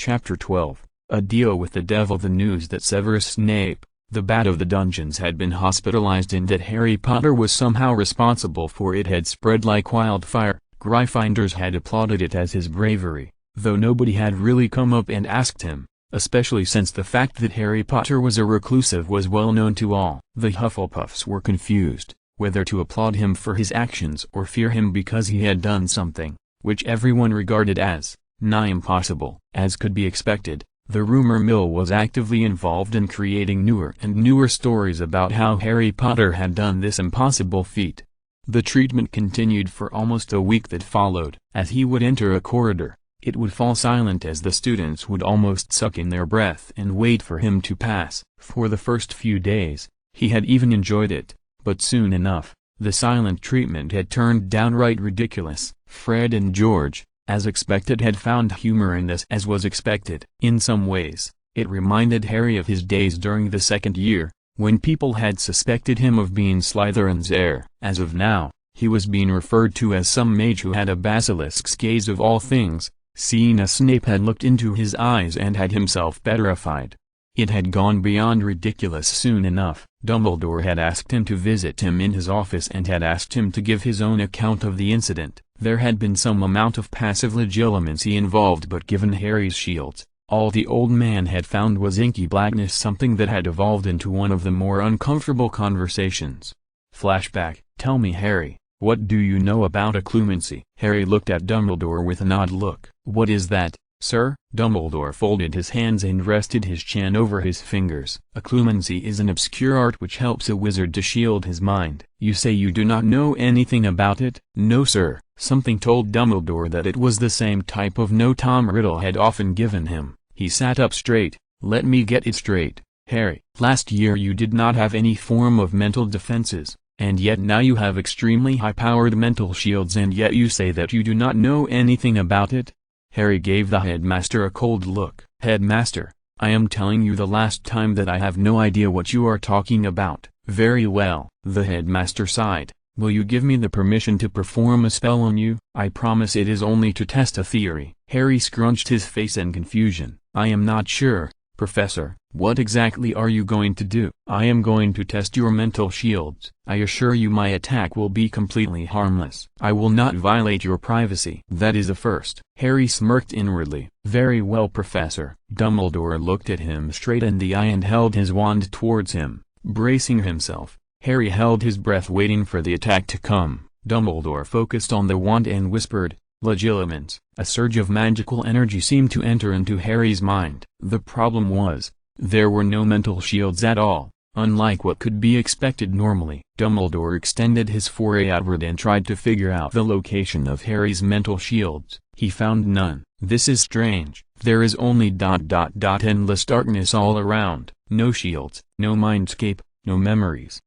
Chapter 12 A Deal with the Devil. The news that Severus Snape, the bat of the dungeons, had been hospitalized and that Harry Potter was somehow responsible for it had spread like wildfire. Gryffindors had applauded it as his bravery, though nobody had really come up and asked him, especially since the fact that Harry Potter was a reclusive was well known to all. The Hufflepuffs were confused, whether to applaud him for his actions or fear him because he had done something, which everyone regarded as nigh impossible. As could be expected, the rumor mill was actively involved in creating newer and newer stories about how Harry Potter had done this impossible feat. The treatment continued for almost a week that followed. As he would enter a corridor, it would fall silent as the students would almost suck in their breath and wait for him to pass. For the first few days, he had even enjoyed it, but soon enough, the silent treatment had turned downright ridiculous. Fred and George, as expected, had found humor in this. As was expected. In some ways, it reminded Harry of his days during the second year, when people had suspected him of being Slytherin's heir. As of now, he was being referred to as some mage who had a basilisk's gaze of all things, seeing as Snape had looked into his eyes and had himself petrified. It had gone beyond ridiculous. Soon enough, Dumbledore had asked him to visit him in his office and had asked him to give his own account of the incident. There had been some amount of passive legitimacy involved, but given Harry's shields, all the old man had found was inky blackness, something that had evolved into one of the more uncomfortable conversations. Flashback. Tell me, Harry, what do you know about occlumency? Harry looked at Dumbledore with an odd look. What is that, sir? Dumbledore folded his hands and rested his chin over his fingers. Occlumency is an obscure art which helps a wizard to shield his mind. You say you do not know anything about it? No, sir. Something told Dumbledore that it was the same type of note Tom Riddle had often given him. He sat up straight. Let me get it straight, Harry. Last year you did not have any form of mental defenses, and yet now you have extremely high-powered mental shields, and yet you say that you do not know anything about it? Harry gave the headmaster a cold look. Headmaster, I am telling you the last time that I have no idea what you are talking about. Very well. The headmaster sighed. Will you give me the permission to perform a spell on you? I promise it is only to test a theory. Harry scrunched his face in confusion. I am not sure, Professor. What exactly are you going to do? I am going to test your mental shields. I assure you my attack will be completely harmless. I will not violate your privacy. That is a first. Harry smirked inwardly. Very well, Professor. Dumbledore looked at him straight in the eye and held his wand towards him. Bracing himself, Harry held his breath waiting for the attack to come. Dumbledore focused on the wand and whispered, Legilimens. A surge of magical energy seemed to enter into Harry's mind. The problem was, there were no mental shields at all, unlike what could be expected normally. Dumbledore extended his foray outward and tried to figure out the location of Harry's mental shields. He found none. This is strange. There is only endless darkness all around. No shields, no mindscape, no memories.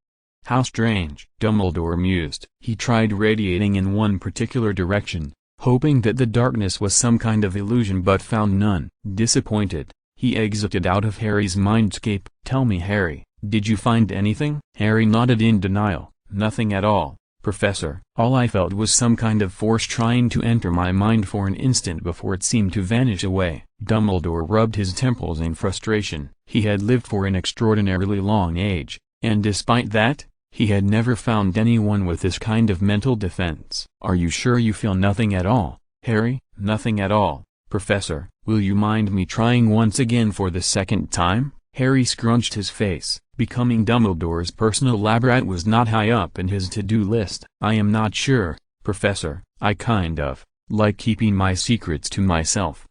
How strange, Dumbledore mused. He tried radiating in one particular direction, hoping that the darkness was some kind of illusion, but found none. Disappointed, he exited out of Harry's mindscape. Tell me, Harry, did you find anything? Harry nodded in denial. Nothing at all, Professor. All I felt was some kind of force trying to enter my mind for an instant before it seemed to vanish away. Dumbledore rubbed his temples in frustration. He had lived for an extraordinarily long age, and despite that, he had never found anyone with this kind of mental defense. Are you sure you feel nothing at all, Harry? Nothing at all, Professor. Will you mind me trying once again for the second time? Harry scrunched his face. Becoming Dumbledore's personal lab rat was not high up in his to-do list. I am not sure, Professor. I kind of like keeping my secrets to myself.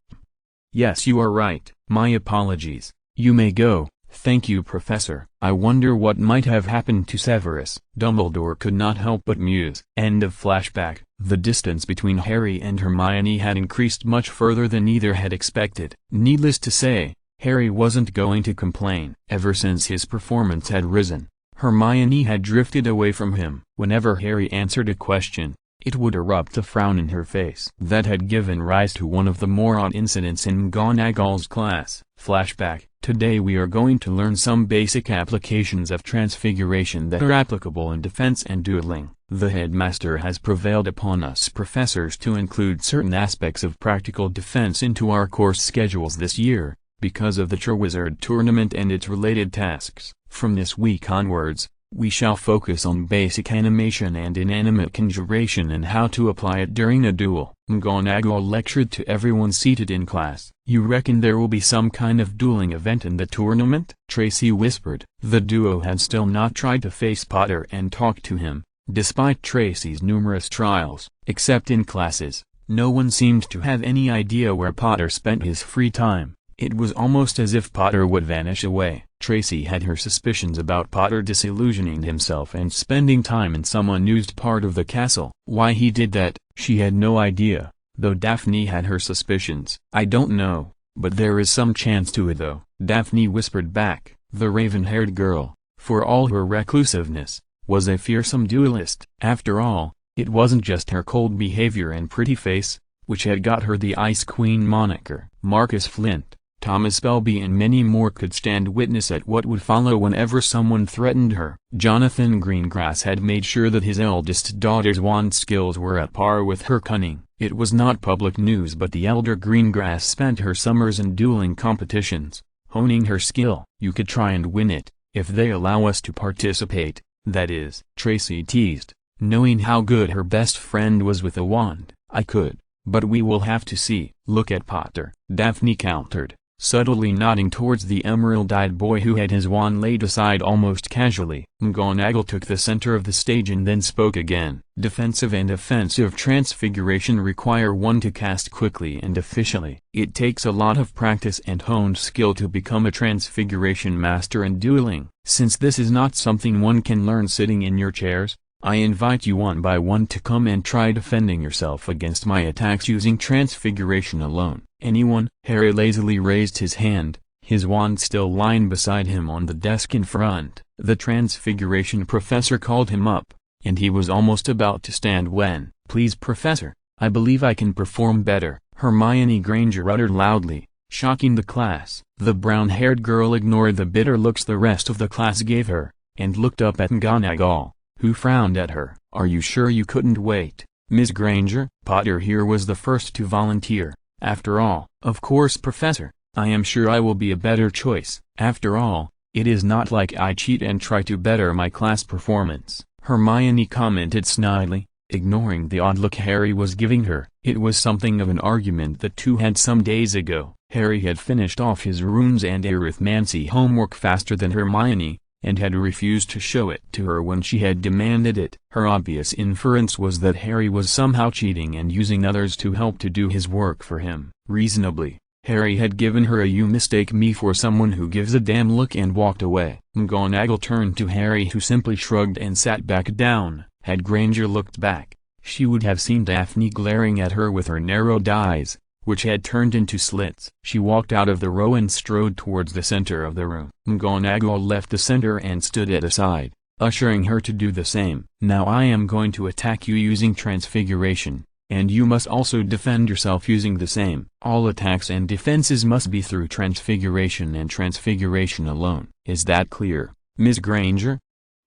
Yes, you are right. My apologies. You may go. Thank you, Professor. I wonder what might have happened to Severus. Dumbledore could not help but muse. End of flashback. The distance between Harry and Hermione had increased much further than either had expected. Needless to say, Harry wasn't going to complain. Ever since his performance had risen, Hermione had drifted away from him. Whenever Harry answered a question, it would erupt a frown in her face. That had given rise to one of the more odd incidents in McGonagall's class. Flashback. Today we are going to learn some basic applications of transfiguration that are applicable in defense and dueling. The headmaster has prevailed upon us professors to include certain aspects of practical defense into our course schedules this year, because of the Triwizard Tournament and its related tasks. From this week onwards, we shall focus on basic animation and inanimate conjuration and how to apply it during a duel. McGonagall lectured to everyone seated in class. "You reckon there will be some kind of dueling event in the tournament?" Tracy whispered. The duo had still not tried to face Potter and talk to him, despite Tracy's numerous trials. Except in classes, no one seemed to have any idea where Potter spent his free time. It was almost as if Potter would vanish away. Tracy had her suspicions about Potter disillusioning himself and spending time in some unused part of the castle. Why he did that, she had no idea, though Daphne had her suspicions. "I don't know, but there is some chance to it though," Daphne whispered back. The raven-haired girl, for all her reclusiveness, was a fearsome duelist. After all, it wasn't just her cold behavior and pretty face, which had got her the Ice Queen moniker. Marcus Flint, Thomas Spelby and many more could stand witness at what would follow whenever someone threatened her. Jonathan Greengrass had made sure that his eldest daughter's wand skills were at par with her cunning. It was not public news, but the elder Greengrass spent her summers in dueling competitions, honing her skill. "You could try and win it, if they allow us to participate, that is," Tracy teased, knowing how good her best friend was with a wand. "I could, but we will have to see." "Look at Potter," Daphne countered, subtly nodding towards the emerald-eyed boy who had his wand laid aside almost casually. McGonagall took the center of the stage and then spoke again. "Defensive and offensive transfiguration require one to cast quickly and efficiently. It takes a lot of practice and honed skill to become a transfiguration master in dueling. Since this is not something one can learn sitting in your chairs, I invite you one by one to come and try defending yourself against my attacks using transfiguration alone." "Anyone?" Harry lazily raised his hand, his wand still lying beside him on the desk in front. The transfiguration professor called him up, and he was almost about to stand when, "Please Professor, I believe I can perform better," Hermione Granger uttered loudly, shocking the class. The brown-haired girl ignored the bitter looks the rest of the class gave her, and looked up at McGonagall, who frowned at her. "Are you sure you couldn't wait, Miss Granger?" Potter here was the first to volunteer. "After all." "Of course Professor, I am sure I will be a better choice. After all, it is not like I cheat and try to better my class performance," Hermione commented snidely, ignoring the odd look Harry was giving her. It was something of an argument the two had some days ago. Harry had finished off his runes and arithmancy homework faster than Hermione, and had refused to show it to her when she had demanded it. Her obvious inference was that Harry was somehow cheating and using others to help to do his work for him. Reasonably, Harry had given her a "you mistake me for someone who gives a damn" look and walked away. McGonagall turned to Harry, who simply shrugged and sat back down. Had Granger looked back, she would have seen Daphne glaring at her with her narrowed eyes, which had turned into slits. She walked out of the row and strode towards the center of the room. McGonagall left the center and stood at a side, ushering her to do the same. "Now I am going to attack you using transfiguration, and you must also defend yourself using the same. All attacks and defenses must be through transfiguration and transfiguration alone. Is that clear, Miss Granger?"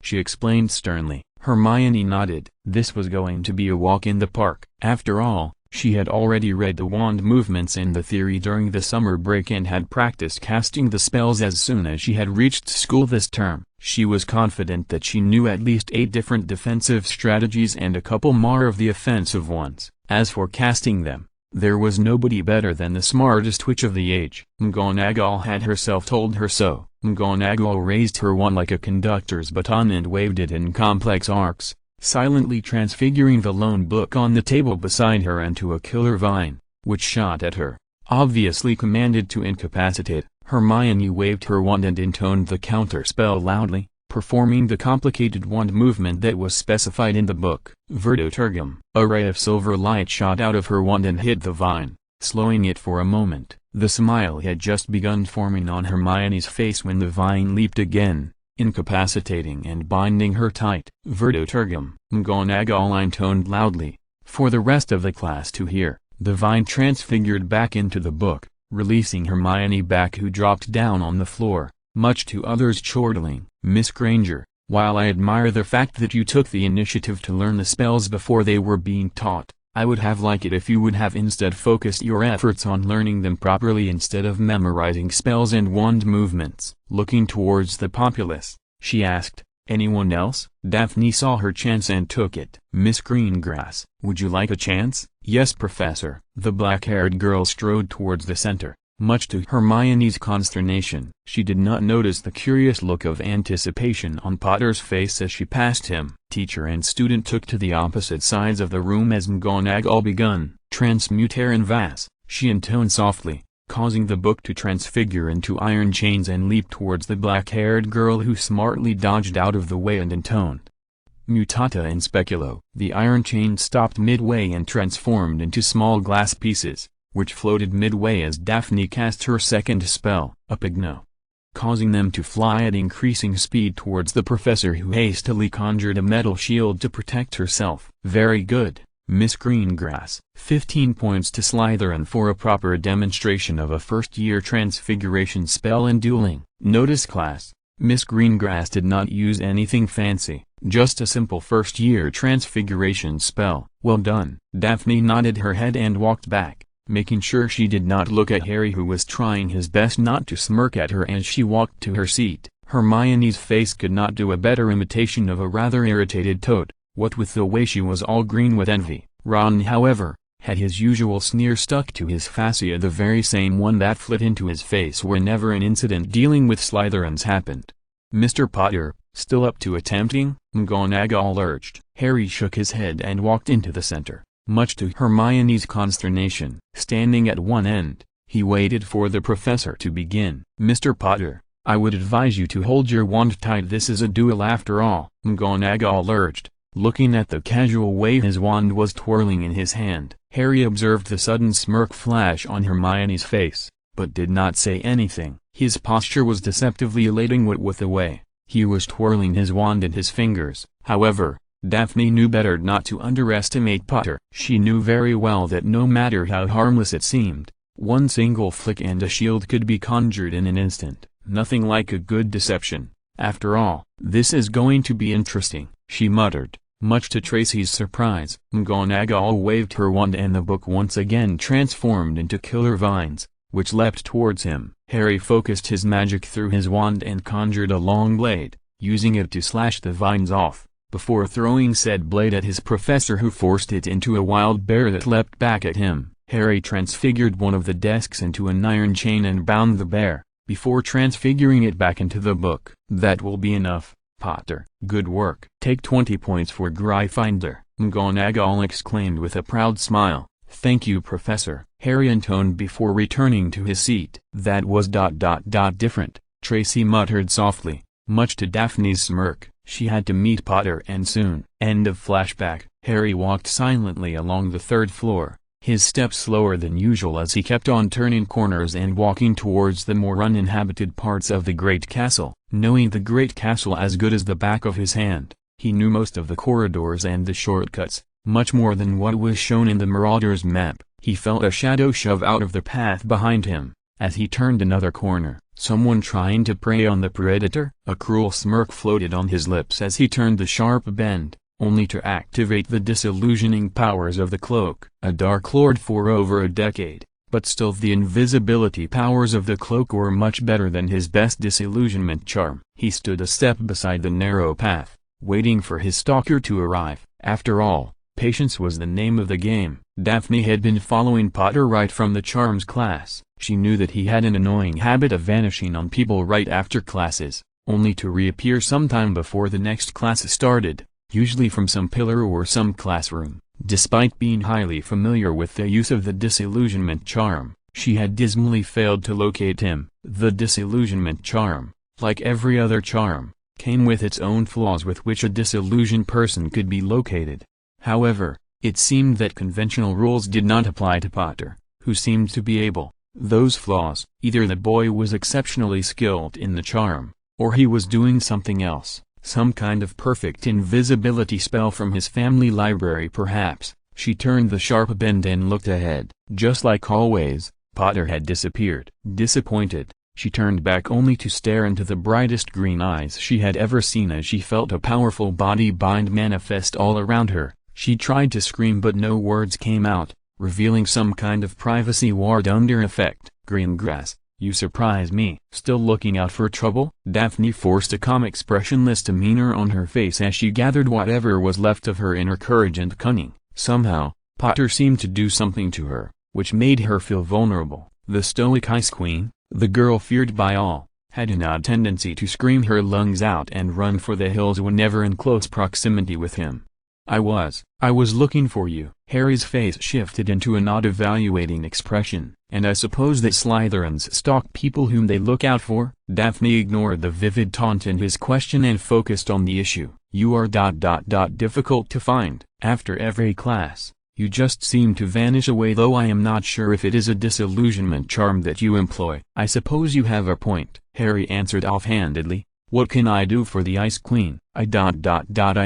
she explained sternly. Hermione nodded. This was going to be a walk in the park. After all, she had already read the wand movements and the theory during the summer break and had practiced casting the spells as soon as she had reached school this term. She was confident that she knew at least 8 different defensive strategies and a couple more of the offensive ones. As for casting them, there was nobody better than the smartest witch of the age. McGonagall had herself told her so. McGonagall raised her wand like a conductor's baton and waved it in complex arcs, silently transfiguring the lone book on the table beside her into a killer vine, which shot at her, obviously commanded to incapacitate. Hermione waved her wand and intoned the counter spell loudly, performing the complicated wand movement that was specified in the book. Verdoturgum. A ray of silver light shot out of her wand and hit the vine, slowing it for a moment. The smile had just begun forming on Hermione's face when the vine leaped again, incapacitating and binding her tight. Verdoturgum. McGonagall intoned loudly, for the rest of the class to hear. The vine transfigured back into the book, releasing Hermione back, who dropped down on the floor, much to others' chortling. "Miss Granger, while I admire the fact that you took the initiative to learn the spells before they were being taught, I would have liked it if you would have instead focused your efforts on learning them properly instead of memorizing spells and wand movements." Looking towards the populace, she asked, "Anyone else?" Daphne saw her chance and took it. "Miss Greengrass, would you like a chance?" "Yes, Professor." The black-haired girl strode towards the center, much to Hermione's consternation. She did not notice the curious look of anticipation on Potter's face as she passed him. Teacher and student took to the opposite sides of the room as McGonagall begun. "Transmutare in Vas," she intoned softly, causing the book to transfigure into iron chains and leap towards the black-haired girl, who smartly dodged out of the way and intoned, "Mutata in Speculo." The iron chain stopped midway and transformed into small glass pieces, which floated midway as Daphne cast her second spell, Epigno, causing them to fly at increasing speed towards the professor, who hastily conjured a metal shield to protect herself. "Very good, Miss Greengrass." 15 points to Slytherin for a proper demonstration of a first-year transfiguration spell in dueling. Notice class, Miss Greengrass did not use anything fancy, just a simple first-year transfiguration spell. "Well done." Daphne nodded her head and walked back, making sure she did not look at Harry, who was trying his best not to smirk at her as she walked to her seat. Hermione's face could not do a better imitation of a rather irritated toad, what with the way she was all green with envy. Ron, however, had his usual sneer stuck to his fascia, the very same one that flit into his face whenever an incident dealing with Slytherins happened. "Mr. Potter, still up to attempting?" McGonagall urged. Harry shook his head and walked into the center, much to Hermione's consternation. Standing at one end, he waited for the professor to begin. "Mr. Potter, I would advise you to hold your wand tight. This is a duel after all," McGonagall urged, looking at the casual way his wand was twirling in his hand. Harry observed the sudden smirk flash on Hermione's face, but did not say anything. His posture was deceptively elating what with the way he was twirling his wand in his fingers. However, Daphne knew better not to underestimate Potter. She knew very well that no matter how harmless it seemed, one single flick and a shield could be conjured in an instant. Nothing like a good deception. "After all, this is going to be interesting," she muttered, much to Tracy's surprise. McGonagall waved her wand and the book once again transformed into killer vines, which leapt towards him. Harry focused his magic through his wand and conjured a long blade, using it to slash the vines off, before throwing said blade at his professor, who forced it into a wild bear that leapt back at him. Harry transfigured one of the desks into an iron chain and bound the bear, before transfiguring it back into the book. "That will be enough, Potter. Good work." "Take 20 points for Gryffindor," McGonagall exclaimed with a proud smile. "Thank you, Professor," Harry intoned before returning to his seat. "That was ... different," Tracy muttered softly, much to Daphne's smirk. She had to meet Potter, and soon. End of flashback. Harry walked silently along the third floor, his steps slower than usual as he kept on turning corners and walking towards the more uninhabited parts of the Great Castle. Knowing the Great Castle as good as the back of his hand, he knew most of the corridors and the shortcuts, much more than what was shown in the Marauder's map. He felt a shadow shove out of the path behind him, as he turned another corner. Someone trying to prey on the Predator? A cruel smirk floated on his lips as he turned the sharp bend, only to activate the disillusioning powers of the cloak. A Dark Lord for over a decade, but still the invisibility powers of the cloak were much better than his best disillusionment charm. He stood a step beside the narrow path, waiting for his stalker to arrive. After all, patience was the name of the game. Daphne had been following Potter right from the charms class. She knew that he had an annoying habit of vanishing on people right after classes, only to reappear sometime before the next class started, usually from some pillar or some classroom. Despite being highly familiar with the use of the disillusionment charm, she had dismally failed to locate him. The disillusionment charm, like every other charm, came with its own flaws with which a disillusioned person could be located. However, it seemed that conventional rules did not apply to Potter, who seemed to be able. Those flaws, either the boy was exceptionally skilled in the charm, or he was doing something else, some kind of perfect invisibility spell from his family library perhaps. She turned the sharp bend and looked ahead. Just like always, Potter had disappeared. Disappointed, she turned back only to stare into the brightest green eyes she had ever seen as she felt a powerful body bind manifest all around her. She tried to scream but no words came out, revealing some kind of privacy ward under effect. Greengrass, you surprise me. Still looking out for trouble? Daphne forced a calm expressionless demeanor on her face as she gathered whatever was left of her inner courage and cunning. Somehow, Potter seemed to do something to her, which made her feel vulnerable. The stoic Ice Queen, the girl feared by all, had an odd tendency to scream her lungs out and run for the hills whenever in close proximity with him. I was looking for you. Harry's face shifted into an odd evaluating expression. And I suppose that Slytherins stalk people whom they look out for? Daphne ignored the vivid taunt in his question and focused on the issue. You are difficult to find. After every class, you just seem to vanish away, though I am not sure if it is a disillusionment charm that you employ. I suppose you have a point, Harry answered offhandedly. What can I do for the Ice Queen? I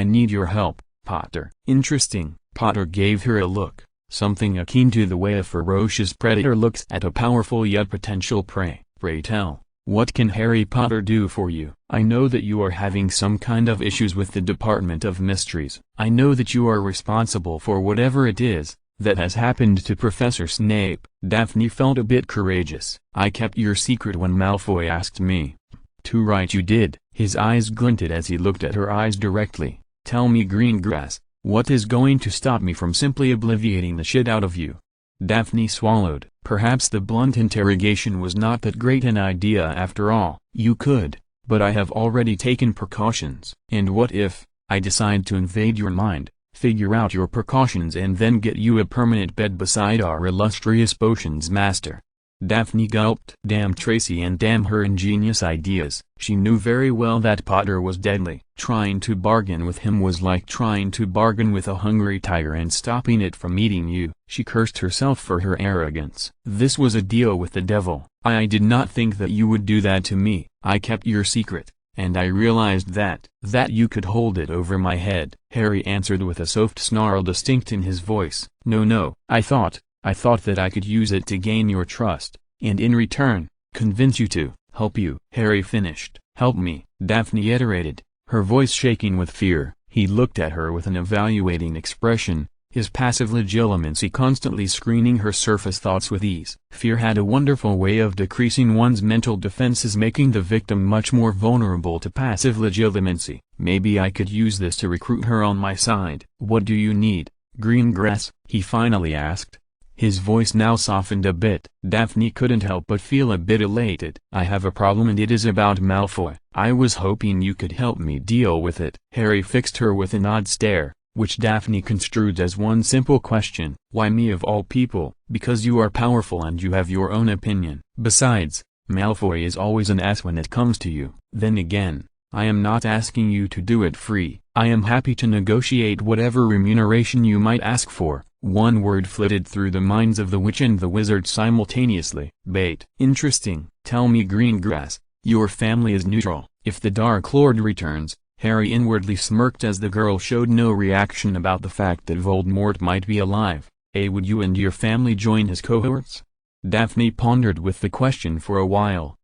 need your help, Potter. Interesting. Potter gave her a look, something akin to the way a ferocious predator looks at a powerful yet potential prey. Pray tell, what can Harry Potter do for you? I know that you are having some kind of issues with the Department of Mysteries. I know that you are responsible for whatever it is that has happened to Professor Snape. Daphne felt a bit courageous. I kept your secret when Malfoy asked me. Too right you did. His eyes glinted as he looked at her eyes directly. Tell me, Greengrass, what is going to stop me from simply obliviating the shit out of you? Daphne swallowed. Perhaps the blunt interrogation was not that great an idea after all. You could, but I have already taken precautions. And what if I decide to invade your mind, figure out your precautions and then get you a permanent bed beside our illustrious potions master? Daphne gulped. Damn Tracy and damn her ingenious ideas. She knew very well that Potter was deadly. Trying to bargain with him was like trying to bargain with a hungry tiger and stopping it from eating you. She cursed herself for her arrogance. This was a deal with the devil. I did not think that you would do that to me. I kept your secret, and I realized that you could hold it over my head. Harry answered with a soft snarl distinct in his voice. No, I thought that I could use it to gain your trust, and in return, convince you to help you. Harry finished. Help me, Daphne iterated, her voice shaking with fear. He looked at her with an evaluating expression, his passive legitimacy constantly screening her surface thoughts with ease. Fear had a wonderful way of decreasing one's mental defenses, making the victim much more vulnerable to passive legitimacy. Maybe I could use this to recruit her on my side. What do you need, Greengrass? He finally asked. His voice now softened a bit. Daphne couldn't help but feel a bit elated. I have a problem and it is about Malfoy. I was hoping you could help me deal with it. Harry fixed her with an odd stare, which Daphne construed as one simple question. Why me of all people? Because you are powerful and you have your own opinion. Besides, Malfoy is always an ass when it comes to you. Then again, I am not asking you to do it free. I am happy to negotiate whatever remuneration you might ask for. One word flitted through the minds of the witch and the wizard simultaneously. Bait. Interesting. Tell me, Greengrass, your family is neutral. If the Dark Lord returns, Harry inwardly smirked as the girl showed no reaction about the fact that Voldemort might be alive. Would you and your family join his cohorts? Daphne pondered with the question for a while.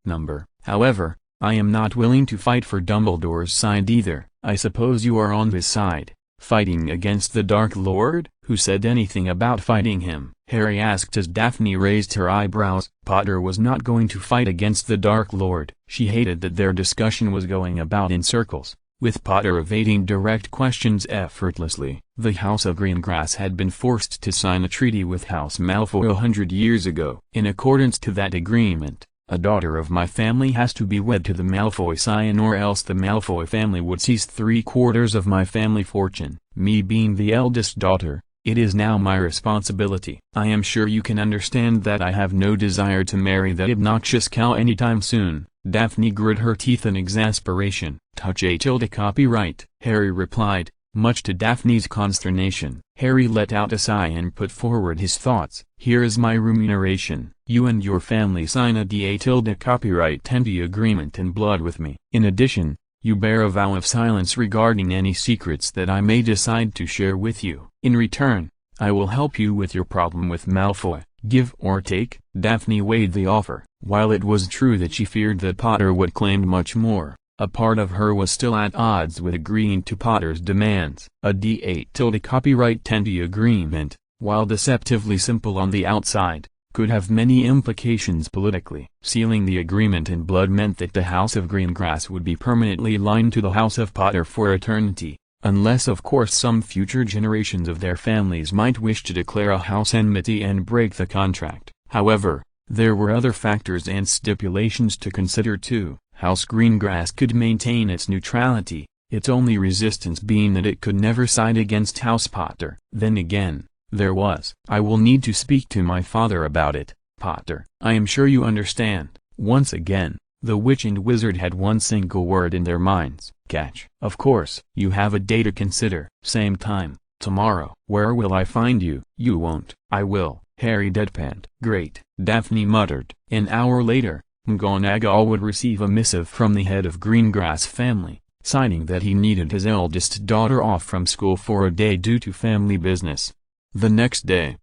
However, I am not willing to fight for Dumbledore's side either. I suppose you are on his side, fighting against the Dark Lord? Who said anything about fighting him? Harry asked as Daphne raised her eyebrows. Potter was not going to fight against the Dark Lord. She hated that their discussion was going about in circles, with Potter evading direct questions effortlessly. The House of Greengrass had been forced to sign a treaty with House Malfoy 100 years ago. In accordance to that agreement, a daughter of my family has to be wed to the Malfoy scion or else the Malfoy family would seize 3/4 of my family fortune. Me being the eldest daughter, it is now my responsibility. I am sure you can understand that I have no desire to marry that obnoxious cow anytime soon. Daphne grit her teeth in exasperation. Touch a tilde copyright. Harry replied, much to Daphne's consternation. Harry let out a sigh and put forward his thoughts. Here is my remuneration. You and your family sign a DA tilde copyright tendy agreement in blood with me. In addition, you bear a vow of silence regarding any secrets that I may decide to share with you. In return, I will help you with your problem with Malfoy. Give or take, Daphne weighed the offer. While it was true that she feared that Potter would claim much more, a part of her was still at odds with agreeing to Potter's demands. A D8 copyright 10 agreement, while deceptively simple on the outside, could have many implications politically. Sealing the agreement in blood meant that the House of Greengrass would be permanently linked to the House of Potter for eternity, unless of course some future generations of their families might wish to declare a house enmity and break the contract. However, there were other factors and stipulations to consider too. House Greengrass could maintain its neutrality, its only resistance being that it could never side against House Potter. Then again, there was. I will need to speak to my father about it, Potter. I am sure you understand. Once again, the witch and wizard had one single word in their minds. Catch. Of course. You have a day to consider. Same time, tomorrow. Where will I find you? You won't. I will. Harry deadpanned. Great, Daphne muttered. An hour later, McGonagall would receive a missive from the head of Greengrass family, citing that he needed his eldest daughter off from school for a day due to family business. The next day,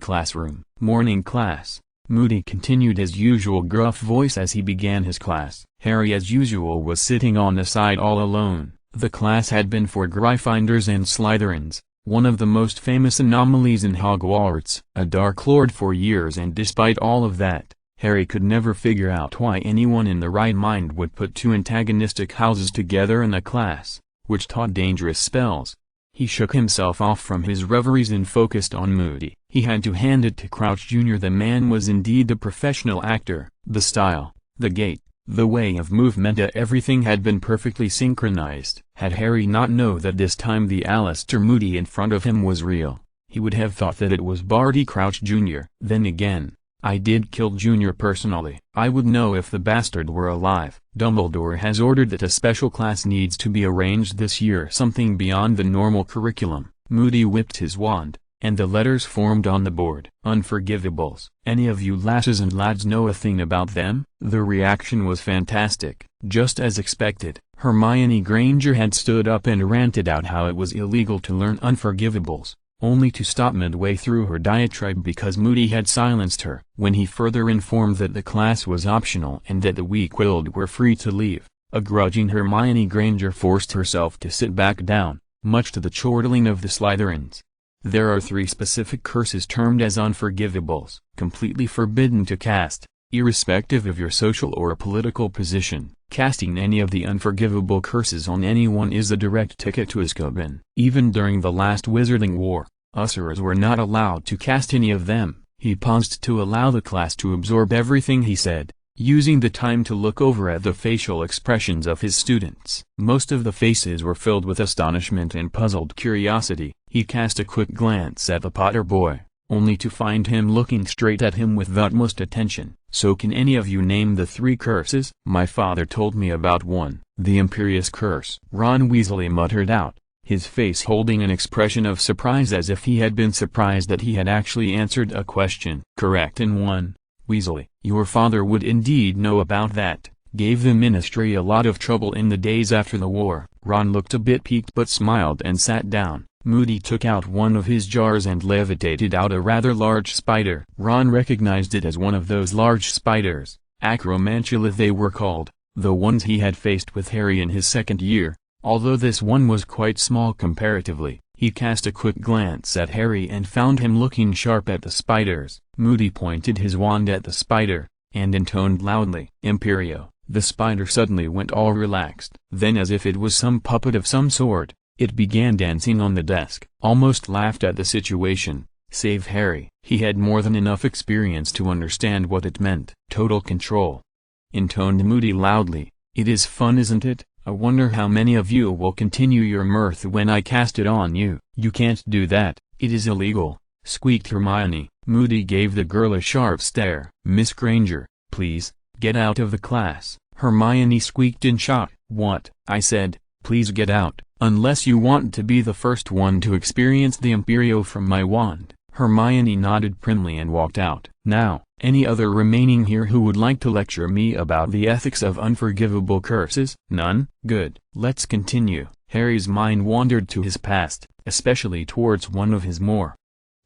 classroom. Morning class. Moody continued his usual gruff voice as he began his class. Harry as usual was sitting on the side all alone. The class had been for Gryffindors and Slytherins, one of the most famous anomalies in Hogwarts. A Dark Lord for years, and despite all of that, Harry could never figure out why anyone in the right mind would put two antagonistic houses together in a class, which taught dangerous spells. He shook himself off from his reveries and focused on Moody. He had to hand it to Crouch Jr. The man was indeed a professional actor. The style, the gait, the way of movement, everything had been perfectly synchronized. Had Harry not known that this time the Aleister Moody in front of him was real, he would have thought that it was Barty Crouch Jr. Then again, I did kill Junior personally. I would know if the bastard were alive. Dumbledore has ordered that a special class needs to be arranged this year, something beyond the normal curriculum. Moody whipped his wand, and the letters formed on the board. Unforgivables. Any of you lasses and lads know a thing about them? The reaction was fantastic. Just as expected, Hermione Granger had stood up and ranted out how it was illegal to learn Unforgivables, only to stop midway through her diatribe because Moody had silenced her. When he further informed that the class was optional and that the weak-willed were free to leave, a grudging Hermione Granger forced herself to sit back down, much to the chortling of the Slytherins. There are 3 specific curses termed as Unforgivables, completely forbidden to cast, irrespective of your social or political position. Casting any of the unforgivable curses on anyone is a direct ticket to Azkaban. Even during the last Wizarding War, Usherers were not allowed to cast any of them. He paused to allow the class to absorb everything he said, using the time to look over at the facial expressions of his students. Most of the faces were filled with astonishment and puzzled curiosity. He cast a quick glance at the Potter boy, only to find him looking straight at him with the utmost attention. So can any of you name the 3 curses? My father told me about one. The Imperious Curse. Ron Weasley muttered out, his face holding an expression of surprise as if he had been surprised that he had actually answered a question. Correct in one, Weasley. Your father would indeed know about that. Gave the Ministry a lot of trouble in the days after the war. Ron looked a bit piqued but smiled and sat down. Moody took out one of his jars and levitated out a rather large spider. Ron recognized it as one of those large spiders, Acromantula they were called, the ones he had faced with Harry in his second year, although this one was quite small comparatively. He cast a quick glance at Harry and found him looking sharp at the spiders. Moody pointed his wand at the spider, and intoned loudly, Imperio. The spider suddenly went all relaxed. Then, as if it was some puppet of some sort, it began dancing on the desk. Almost laughed at the situation, save Harry. He had more than enough experience to understand what it meant. Total control. Intoned Moody loudly. It is fun, isn't it? I wonder how many of you will continue your mirth when I cast it on you. You can't do that, it is illegal, squeaked Hermione. Moody gave the girl a sharp stare. Miss Granger, please, get out of the class. Hermione squeaked in shock. What? I said, please get out, unless you want to be the first one to experience the Imperio from my wand. Hermione nodded primly and walked out. Now, any other remaining here who would like to lecture me about the ethics of unforgivable curses? None? Good. Let's continue. Harry's mind wandered to his past, especially towards one of his more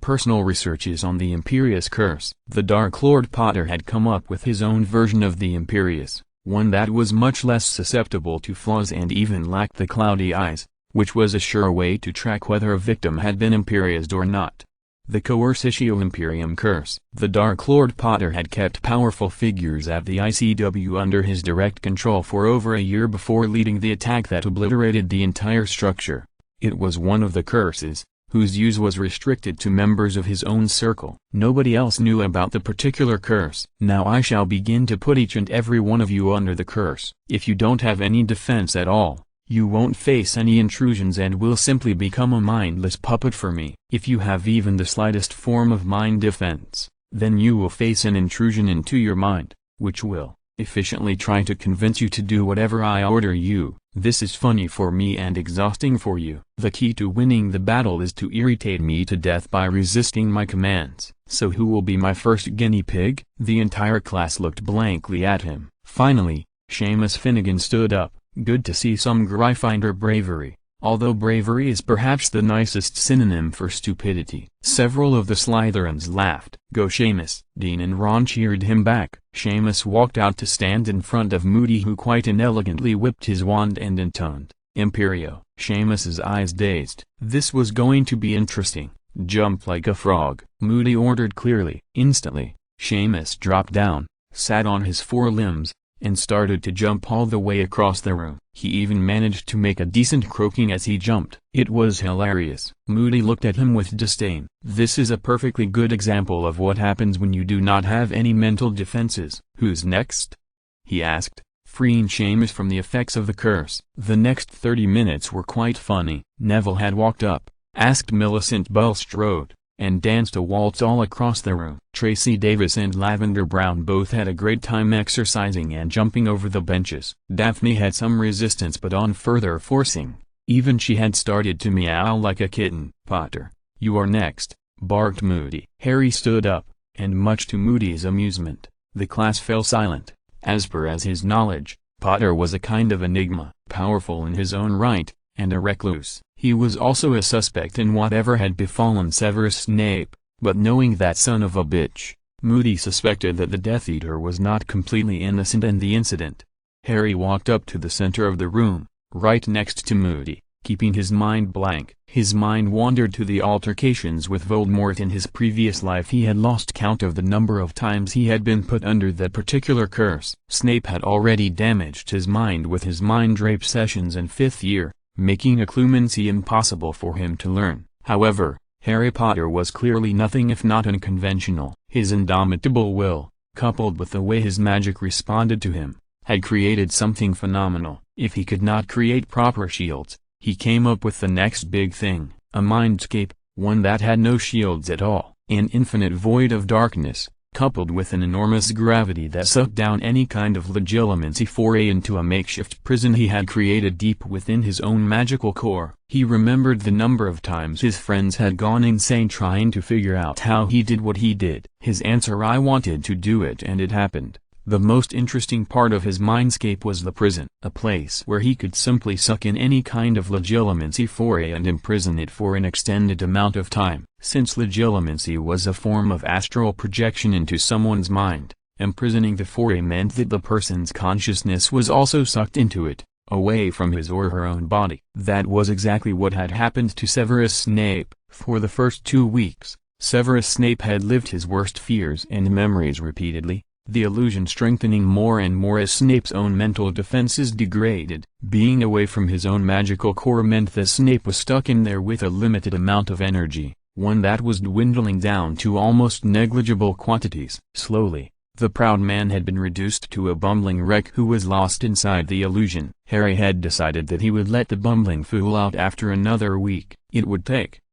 Personal researches on the Imperius Curse. The Dark Lord Potter had come up with his own version of the Imperius, one that was much less susceptible to flaws and even lacked the cloudy eyes, which was a sure way to track whether a victim had been Imperiused or not. The Coercitio Imperium Curse. The Dark Lord Potter had kept powerful figures at the ICW under his direct control for over a year before leading the attack that obliterated the entire structure. It was one of the curses, whose use was restricted to members of his own circle. Nobody else knew about the particular curse. Now I shall begin to put each and every one of you under the curse. If you don't have any defense at all, you won't face any intrusions and will simply become a mindless puppet for me. If you have even the slightest form of mind defense, then you will face an intrusion into your mind, which will efficiently try to convince you to do whatever I order you. This is funny for me and exhausting for you. The key to winning the battle is to irritate me to death by resisting my commands. So who will be my first guinea pig? The entire class looked blankly at him. Finally, Seamus Finnegan stood up. Good to see some Gryffindor bravery, although bravery is perhaps the nicest synonym for stupidity. Several of the Slytherins laughed. Go Seamus! Dean and Ron cheered him back. Seamus walked out to stand in front of Moody, who quite inelegantly whipped his wand and intoned, Imperio. Seamus's eyes dazed. This was going to be interesting. Jump like a frog, Moody ordered clearly. Instantly, Seamus dropped down, sat on his forelimbs, and started to jump all the way across the room. He even managed to make a decent croaking as he jumped. It was hilarious. Moody looked at him with disdain. This is a perfectly good example of what happens when you do not have any mental defenses. Who's next? He asked, freeing Seamus from the effects of the curse. The next 30 minutes were quite funny. Neville had walked up, asked Millicent Bulstrode, and danced a waltz all across the room. Tracy Davis and Lavender Brown both had a great time exercising and jumping over the benches. Daphne had some resistance, but on further forcing, even she had started to meow like a kitten. Potter, you are next, barked Moody. Harry stood up, and much to Moody's amusement, the class fell silent. As per his knowledge, Potter was a kind of enigma, powerful in his own right, and a recluse. He was also a suspect in whatever had befallen Severus Snape, but knowing that son of a bitch, Moody suspected that the Death Eater was not completely innocent in the incident. Harry walked up to the center of the room, right next to Moody, keeping his mind blank. His mind wandered to the altercations with Voldemort in his previous life. He had lost count of the number of times he had been put under that particular curse. Snape had already damaged his mind with his mind rape sessions in 5th year, making occlumency impossible for him to learn. However, Harry Potter was clearly nothing if not unconventional. His indomitable will, coupled with the way his magic responded to him, had created something phenomenal. If he could not create proper shields, he came up with the next big thing, a mindscape, one that had no shields at all. An infinite void of darkness, coupled with an enormous gravity that sucked down any kind of legitimacy foray into a makeshift prison he had created deep within his own magical core. He remembered the number of times his friends had gone insane trying to figure out how he did what he did. His answer: I wanted to do it and it happened. The most interesting part of his mindscape was the prison, a place where he could simply suck in any kind of legitimacy foray and imprison it for an extended amount of time. Since legitimacy was a form of astral projection into someone's mind, imprisoning the foray meant that the person's consciousness was also sucked into it, away from his or her own body. That was exactly what had happened to Severus Snape. For the first 2 weeks, Severus Snape had lived his worst fears and memories repeatedly, the illusion strengthening more and more as Snape's own mental defenses degraded. Being away from his own magical core meant that Snape was stuck in there with a limited amount of energy, one that was dwindling down to almost negligible quantities. Slowly, the proud man had been reduced to a bumbling wreck who was lost inside the illusion. Harry had decided that he would let the bumbling fool out after another week. It would take